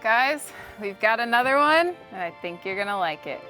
guys, we've got another one, and I think you're gonna like it.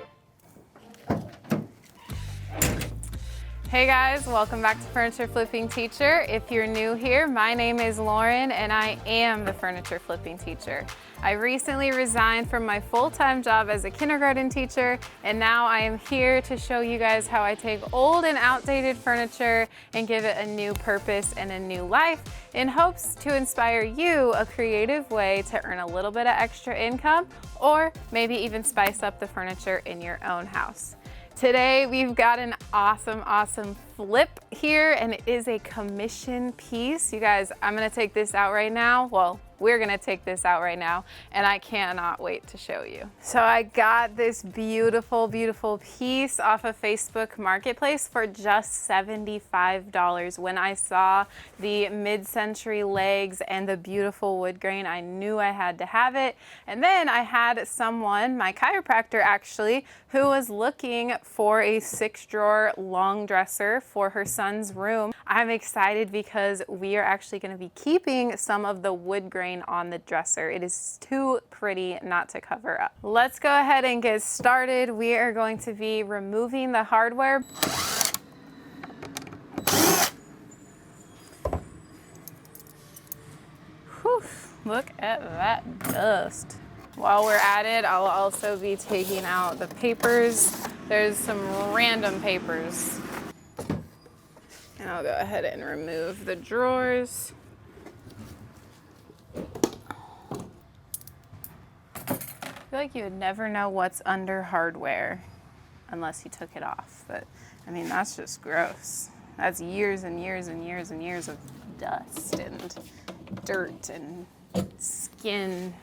Hey guys, welcome back to Furniture Flipping Teacher. If you're new here, my name is Lauren and I am the Furniture Flipping Teacher. I recently resigned from my full-time job as a kindergarten teacher, and now I am here to show you guys how I take old and outdated furniture and give it a new purpose and a new life in hopes to inspire you a creative way to earn a little bit of extra income or maybe even spice up the furniture in your own house. Today we've got an awesome flip here, and it is a commission piece. You guys, I'm gonna take this out right now. Well, we're gonna take this out right now, and I cannot wait to show you. So I got this beautiful piece off of Facebook Marketplace for just $75. When I saw the mid-century legs and the beautiful wood grain, I knew I had to have it. And then I had someone, my chiropractor actually, who was looking for a 6-drawer long dresser for her son's room. I'm excited because we are actually going to be keeping some of the wood grain on the dresser. It is too pretty not to cover up. Let's go ahead and get started. We are going to be removing the hardware. Whew, look at that dust. While we're at it, I'll also be taking out the papers. There's some random papers. And I'll go ahead and remove the drawers. I feel like you would never know what's under hardware unless you took it off. But I mean, that's just gross. That's years and years and years and years of dust and dirt and skin.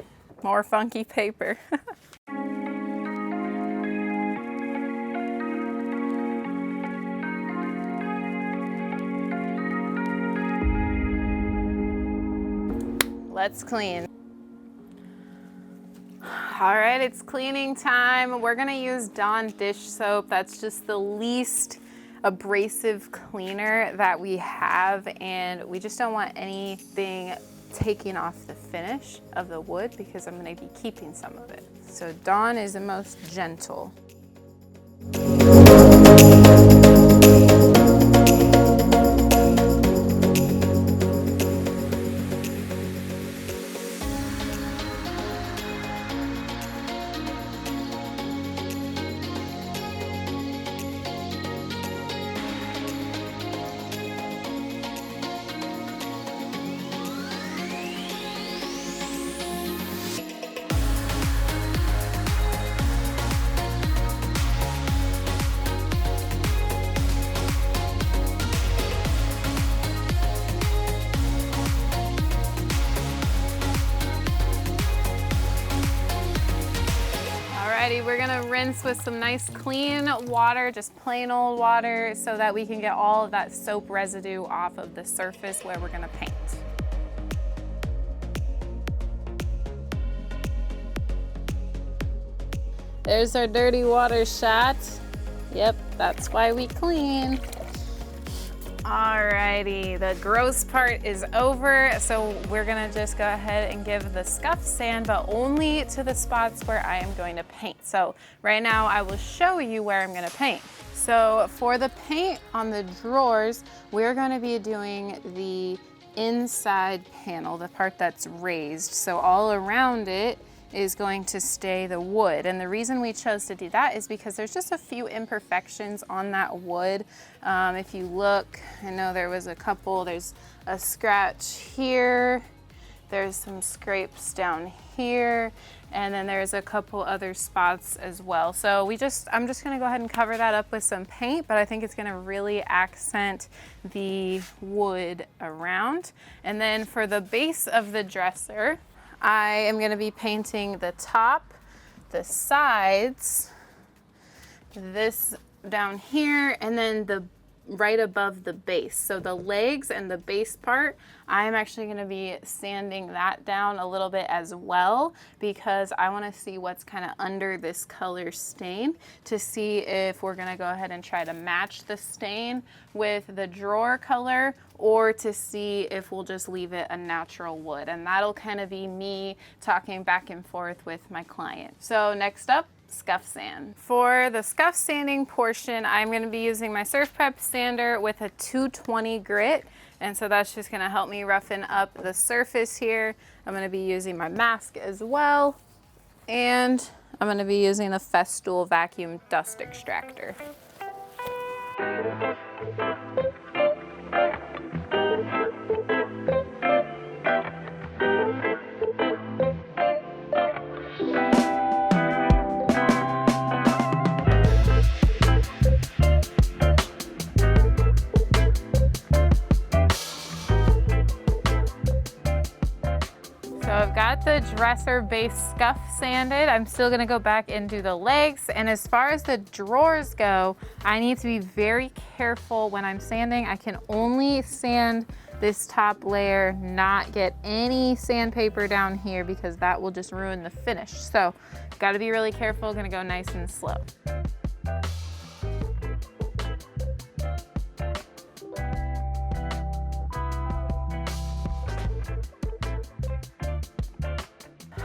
More funky paper. Let's clean. All right, it's cleaning time. We're gonna use Dawn dish soap. That's just the least abrasive cleaner that we have, and we just don't want anything taking off the finish of the wood because I'm gonna be keeping some of it. So Dawn is the most gentle. We're gonna rinse with some nice clean water, just plain old water, so that we can get all of that soap residue off of the surface where we're gonna paint. There's our dirty water shot. Yep, that's why we clean. Alrighty, the gross part is over, so we're gonna just go ahead and give the scuff sand, but only to the spots where I am going to paint. So right now I will show you where I'm gonna paint. So for the paint on the drawers, we're gonna be doing the inside panel, the part that's raised. So all around it is going to stay the wood. And the reason we chose to do that is because there's just a few imperfections on that wood. If you look, I know there was a couple, there's a scratch here, there's some scrapes down here, and then there's a couple other spots as well. So I'm just gonna go ahead and cover that up with some paint, but I think it's gonna really accent the wood around. And then for the base of the dresser, I am going to be painting the top, the sides, this down here, and then the right above the base. So the legs and the base part, I'm actually going to be sanding that down a little bit as well, because I want to see what's kind of under this color stain to see if we're going to go ahead and try to match the stain with the drawer color, or to see if we'll just leave it a natural wood. And that'll kind of be me talking back and forth with my client. So next up, scuff sand. For the scuff sanding portion, I'm going to be using my Surf Prep sander with a 220 grit. And so that's just going to help me roughen up the surface here. I'm going to be using my mask as well. And I'm going to be using a Festool vacuum dust extractor. So I've got the dresser base scuff sanded. I'm still gonna go back and do the legs. And as far as the drawers go, I need to be very careful when I'm sanding. I can only sand this top layer, not get any sandpaper down here, because that will just ruin the finish. So gotta be really careful, gonna go nice and slow.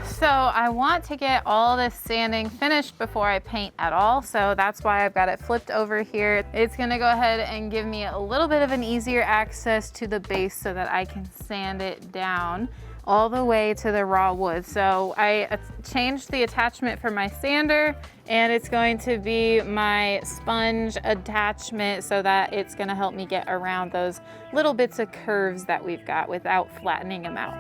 So I want to get all this sanding finished before I paint at all. So that's why I've got it flipped over here. It's gonna go ahead and give me a little bit of an easier access to the base so that I can sand it down all the way to the raw wood. So I changed the attachment for my sander, and it's going to be my sponge attachment so that it's gonna help me get around those little bits of curves that we've got without flattening them out.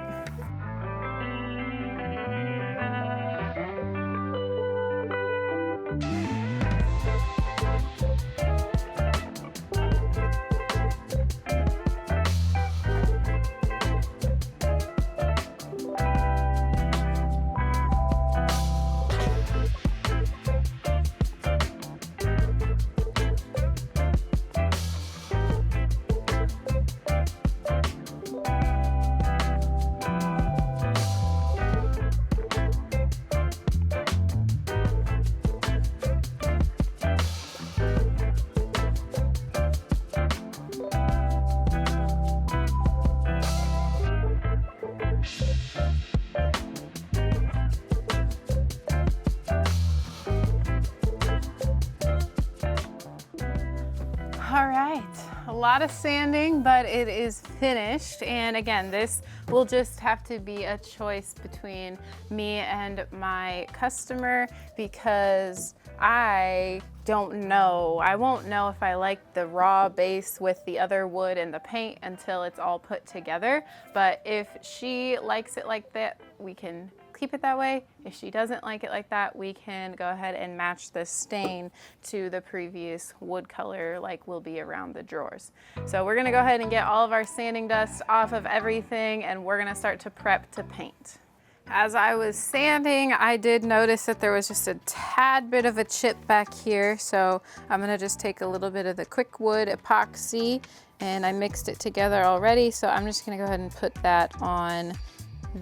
All right, a lot of sanding, but it is finished. And again, this will just have to be a choice between me and my customer, because I don't know. I won't know if I like the raw base with the other wood and the paint until it's all put together. But if she likes it like that, we can keep it that way. If she doesn't like it like that, we can go ahead and match the stain to the previous wood color like will be around the drawers. So we're gonna go ahead and get all of our sanding dust off of everything, and we're gonna start to prep to paint. As I was sanding, I did notice that there was just a tad bit of a chip back here. So I'm gonna just take a little bit of the quick wood epoxy, and I mixed it together already. So I'm just gonna go ahead and put that on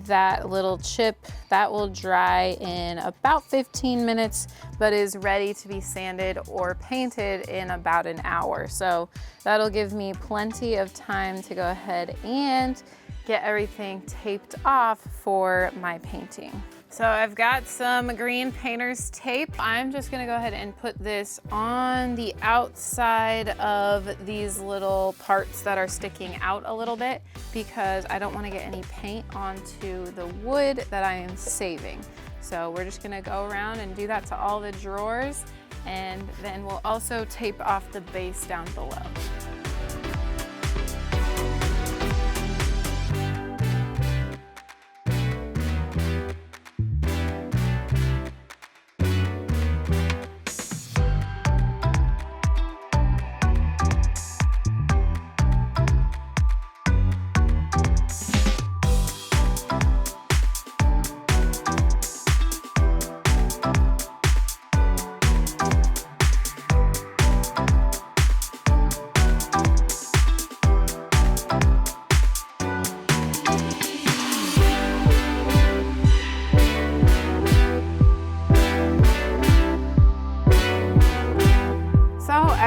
that little chip. That will dry in about 15 minutes, but is ready to be sanded or painted in about an hour. So that'll give me plenty of time to go ahead and get everything taped off for my painting. So I've got some green painter's tape. I'm just gonna go ahead and put this on the outside of these little parts that are sticking out a little bit, because I don't wanna get any paint onto the wood that I am saving. So we're just gonna go around and do that to all the drawers, and then we'll also tape off the base down below.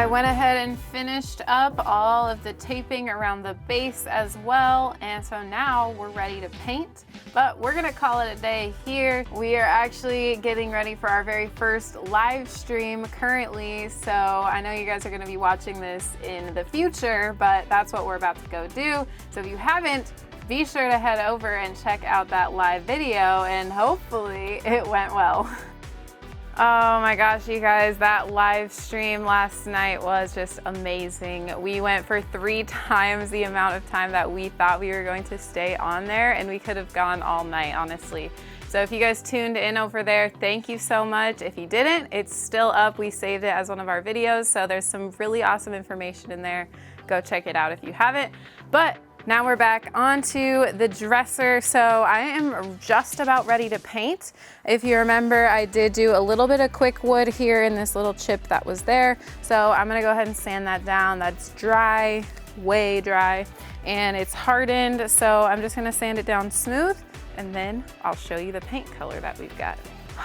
I went ahead and finished up all of the taping around the base as well, and so now we're ready to paint, but we're gonna call it a day here. We are actually getting ready for our very first live stream currently, so I know you guys are gonna be watching this in the future, but that's what we're about to go do. So if you haven't, be sure to head over and check out that live video, and hopefully it went well. Oh my gosh, you guys, that live stream last night was just amazing. We went for 3 times the amount of time that we thought we were going to stay on there, and we could have gone all night, honestly. So if you guys tuned in over there, thank you so much. If you didn't, it's still up. We saved it as one of our videos, so there's some really awesome information in there. Go check it out if you haven't. But now we're back onto the dresser. So I am just about ready to paint. If you remember, I did do a little bit of quick wood here in this little chip that was there. So I'm gonna go ahead and sand that down. That's dry, way dry, and it's hardened. So I'm just gonna sand it down smooth, and then I'll show you the paint color that we've got.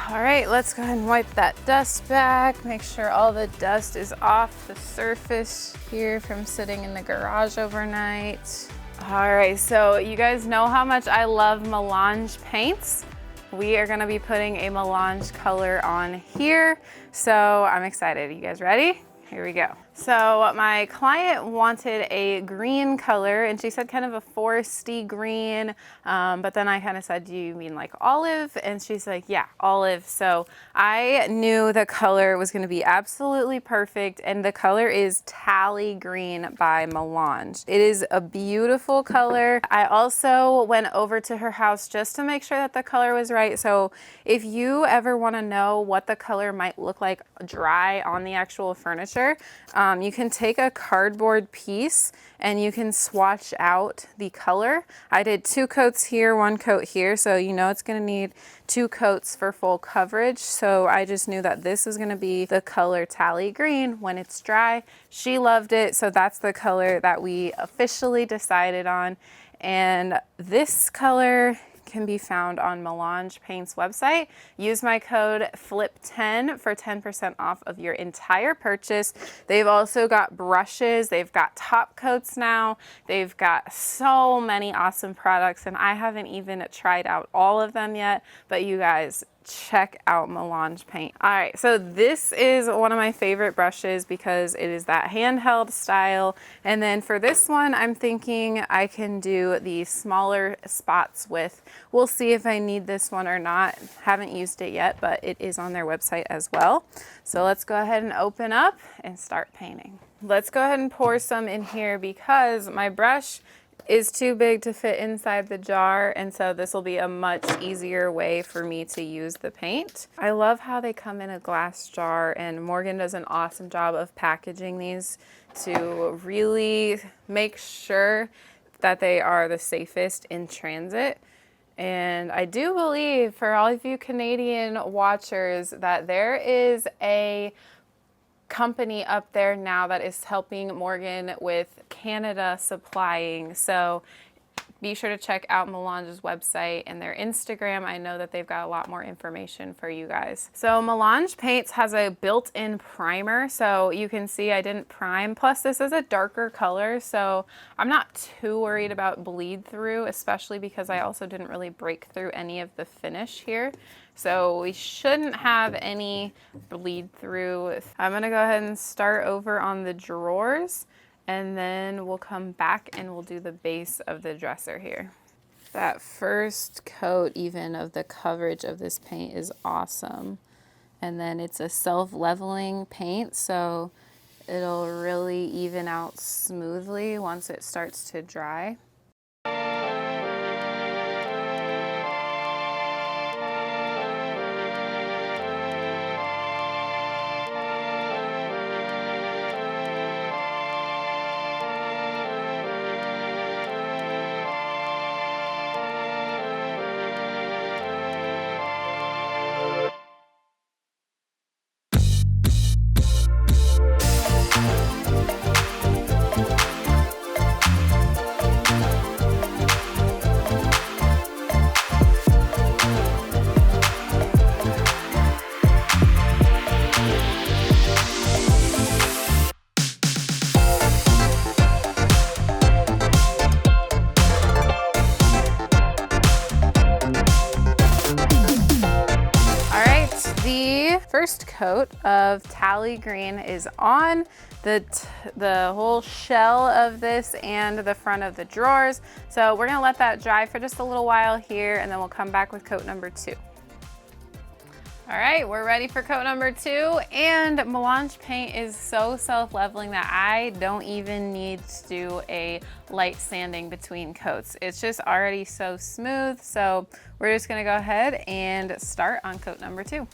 All right, let's go ahead and wipe that dust back. Make sure all the dust is off the surface here from sitting in the garage overnight. All right, so you guys know how much I love Melange paints. We are gonna be putting a Melange color on here. So I'm excited. You guys ready? Here we go. So my client wanted a green color, and she said kind of a foresty green, but then I kind of said, do you mean like olive? And she's like, yeah, olive. So I knew the color was gonna be absolutely perfect, and the color is Tally Green by Melange. It is a beautiful color. I also went over to her house just to make sure that the color was right. So if you ever wanna know what the color might look like dry on the actual furniture, you can take a cardboard piece and you can swatch out the color. I did 2 coats here, 1 coat here, so you know it's gonna need 2 coats for full coverage. So I just knew that this was gonna be the color Tally Green when it's dry. She loved it, so that's the color that we officially decided on. And this color can be found on Melange Paint's website. Use my code FLIP10 for 10% off of your entire purchase. They've also got brushes, they've got top coats now, they've got so many awesome products, and I haven't even tried out all of them yet, but you guys, check out Melange Paint. All right, so this is one of my favorite brushes because it is that handheld style. And then for this one, I'm thinking I can do the smaller spots with. We'll see if I need this one or not. Haven't used it yet, but it is on their website as well. So let's go ahead and open up and start painting. Let's go ahead and pour some in here because my brush is too big to fit inside the jar, and so this will be a much easier way for me to use the paint. I love how they come in a glass jar, and Morgan does an awesome job of packaging these to really make sure that they are the safest in transit. And I do believe for all of you Canadian watchers that there is a company up there now that is helping Morgan with Canada supplying. So be sure to check out Melange's website and their Instagram. I know that they've got a lot more information for you guys. So Melange Paints has a built-in primer, so you can see I didn't prime. Plus this is a darker color, so I'm not too worried about bleed through, especially because I also didn't really break through any of the finish here. So we shouldn't have any bleed through. I'm gonna go ahead and start over on the drawers, and then we'll come back and we'll do the base of the dresser here. That first coat even of the coverage of this paint is awesome. And then it's a self-leveling paint, so it'll really even out smoothly once it starts to dry. first coat of Tally Green is on the whole shell of this and the front of the drawers. So we're gonna let that dry for just a little while here, and then we'll come back with coat number 2. All right, we're ready for coat number 2, and Melange paint is so self-leveling that I don't even need to do a light sanding between coats. It's just already so smooth, so we're just gonna go ahead and start on coat number 2.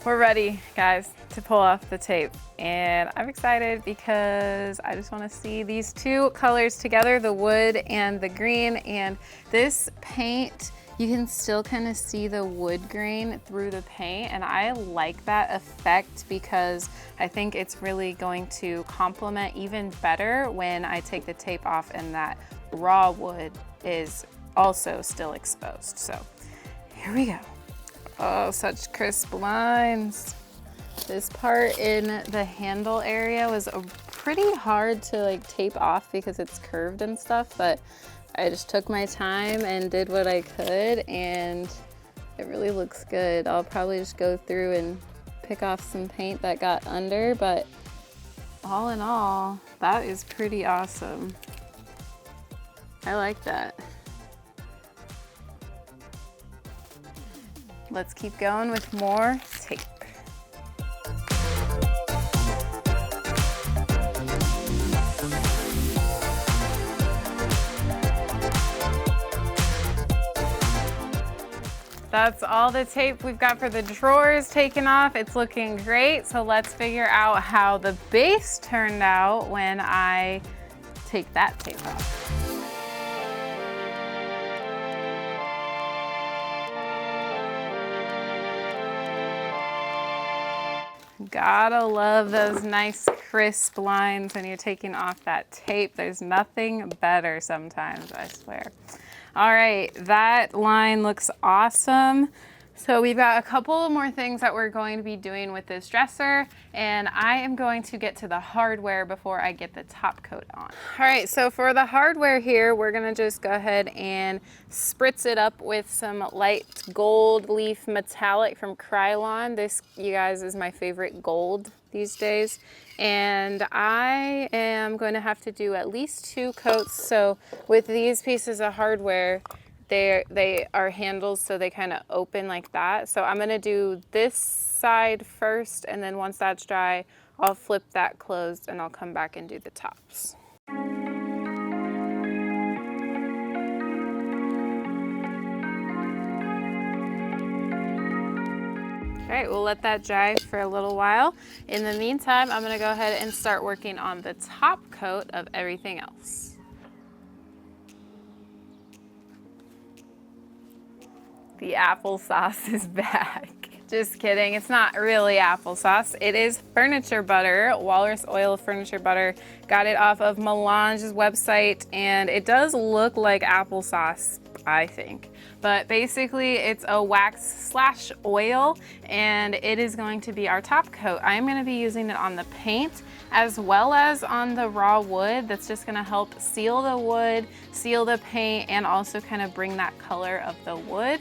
We're ready, guys, to pull off the tape, and I'm excited because I just want to see these two colors together, the wood and the green. And this paint, you can still kind of see the wood grain through the paint, and I like that effect because I think it's really going to complement even better when I take the tape off and that raw wood is also still exposed. So here we go. Oh, such crisp lines. This part in the handle area was pretty hard to like tape off because it's curved and stuff, but I just took my time and did what I could, and it really looks good. I'll probably just go through and pick off some paint that got under, but all in all, that is pretty awesome. I like that. Let's keep going with more tape. That's all the tape we've got for the drawers taken off. It's looking great. So let's figure out how the base turned out when I take that tape off. Gotta love those nice crisp lines when you're taking off that tape. There's nothing better sometimes, I swear. All right, that line looks awesome. So we've got a couple more things that we're going to be doing with this dresser, and I am going to get to the hardware before I get the top coat on. All right, so for the hardware here, we're gonna just go ahead and spritz it up with some light gold leaf metallic from Krylon. This, you guys, is my favorite gold these days. And I am going to have to do at least 2 coats. So with these pieces of hardware, they are handles, so they kind of open like that. So I'm gonna do this side first, and then once that's dry, I'll flip that closed and I'll come back and do the tops. All right, we'll let that dry for a little while. In the meantime, I'm gonna go ahead and start working on the top coat of everything else. The applesauce is back. Just kidding, it's not really applesauce. It is furniture butter, walrus oil furniture butter. Got it off of Melange's website, and it does look like applesauce, I think. But basically it's a wax / oil, and it is going to be our top coat. I'm gonna be using it on the paint as well as on the raw wood. That's just gonna help seal the wood, seal the paint, and also kind of bring that color of the wood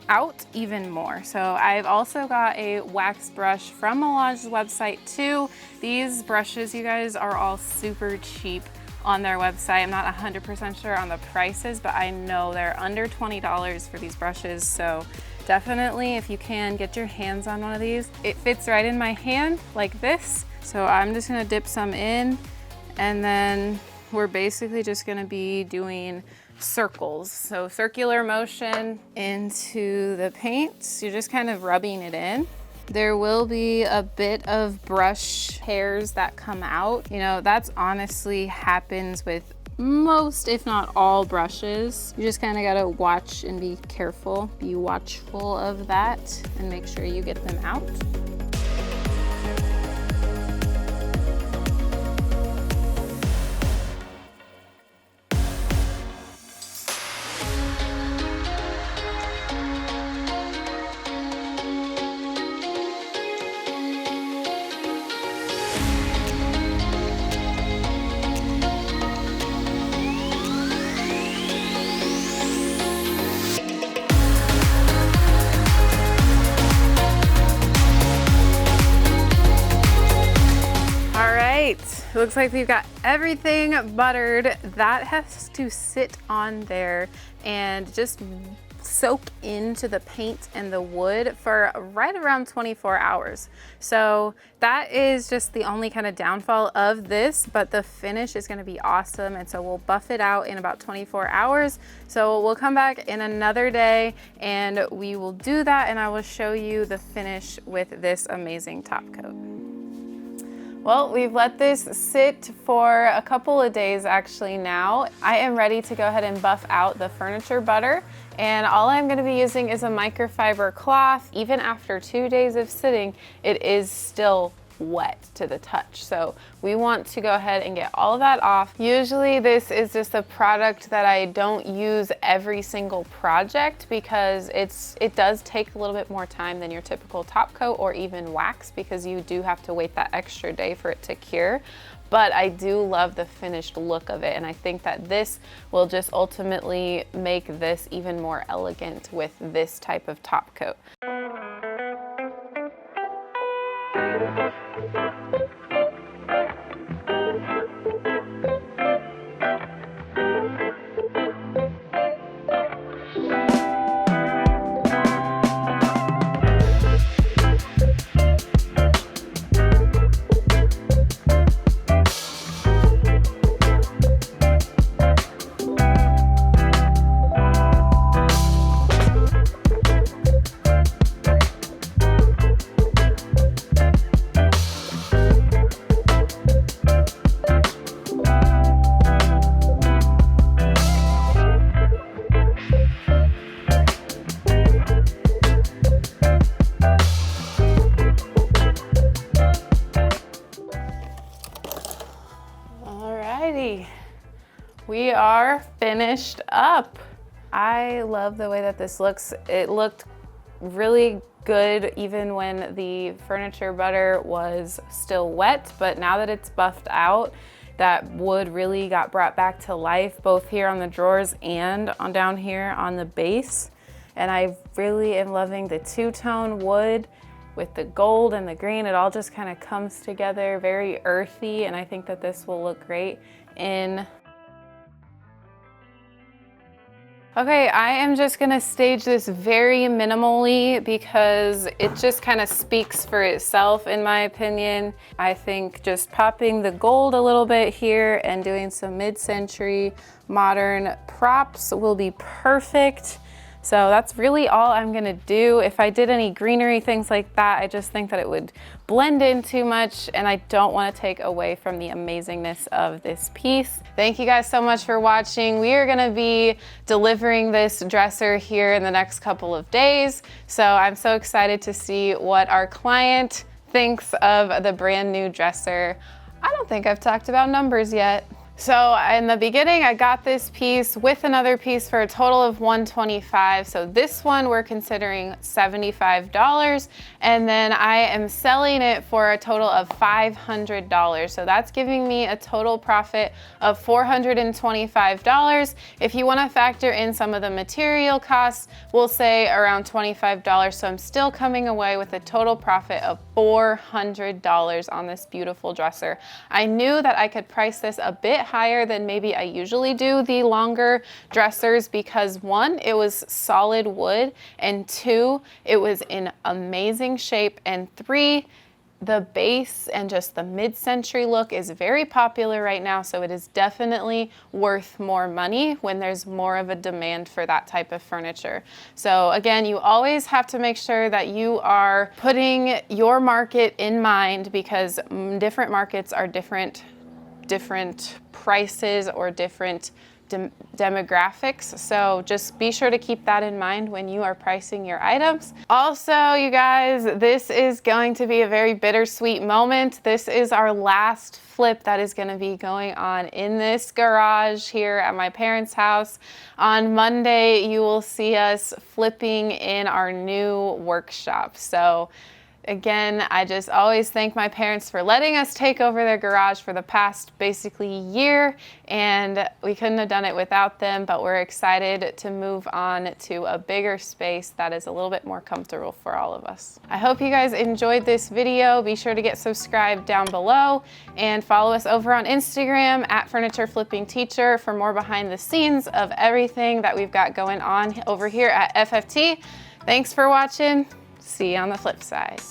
out even more. So I've also got a wax brush from Melange's website too. These brushes, you guys, are all super cheap on their website. I'm not 100% sure on the prices, but I know they're under $20 for these brushes. So definitely, if you can, get your hands on one of these. It fits right in my hand like this. So I'm just gonna dip some in, and then we're basically just gonna be doing circles. So circular motion into the paint. You're just kind of rubbing it in. There will be a bit of brush hairs that come out. You know, that's honestly happens with most, if not all, brushes. You just kind of gotta watch and be careful, be watchful of that, and make sure you get them out. looks like we've got everything buttered. That has to sit on there and just soak into the paint and the wood for right around 24 hours. So that is just the only kind of downfall of this, but the finish is going to be awesome. And so we'll buff it out in about 24 hours. So we'll come back in another day and we will do that, and I will show you the finish with this amazing top coat. Well, we've let this sit for a couple of days actually now. I am ready to go ahead and buff out the furniture butter, and all I'm going to be using is a microfiber cloth. Even after 2 days of sitting, it is still wet to the touch. So we want to go ahead and get all of that off. Usually this is just a product that I don't use every single project because it does take a little bit more time than your typical top coat or even wax, because you do have to wait that extra day for it to cure. But I do love the finished look of it, and I think that this will just ultimately make this even more elegant with this type of top coat. We are finished up. I love the way that this looks. It looked really good even when the furniture butter was still wet, but now that it's buffed out, that wood really got brought back to life, both here on the drawers and on down here on the base. And I really am loving the two-tone wood with the gold and the green. It all just kind of comes together, very earthy, and I think that this will look great in. Okay, I am just gonna stage this very minimally because it just kind of speaks for itself in my opinion. I think just popping the gold a little bit here and doing some mid-century modern props will be perfect. So that's really all I'm gonna do. If I did any greenery, things like that, I just think that it would blend in too much, and I don't wanna take away from the amazingness of this piece. Thank you guys so much for watching. We are gonna be delivering this dresser here in the next couple of days. So I'm so excited to see what our client thinks of the brand new dresser. I don't think I've talked about numbers yet. So in the beginning, I got this piece with another piece for a total of $125. So this one we're considering $75, and then I am selling it for a total of $500. So that's giving me a total profit of $425. If you want to factor in some of the material costs, we'll say around $25. So I'm still coming away with a total profit of $400 on this beautiful dresser. I knew that I could price this a bit higher than maybe I usually do the longer dressers because one, it was solid wood, and two, it was in amazing shape, and three, the base and just the mid-century look is very popular right now, so it is definitely worth more money when there's more of a demand for that type of furniture. So again, you always have to make sure that you are putting your market in mind because different markets are different prices or different demographics. So just be sure to keep that in mind when you are pricing your items. Also, you guys, this is going to be a very bittersweet moment. This is our last flip that is going to be going on in this garage here at my parents' house. On Monday, you will see us flipping in our new workshop. So Again, I just always thank my parents for letting us take over their garage for the past basically year, and we couldn't have done it without them, but we're excited to move on to a bigger space that is a little bit more comfortable for all of us. I hope you guys enjoyed this video. Be sure to get subscribed down below and follow us over on Instagram at Furniture Flipping Teacher for more behind the scenes of everything that we've got going on over here at FFT. Thanks for watching. See you on the flip side.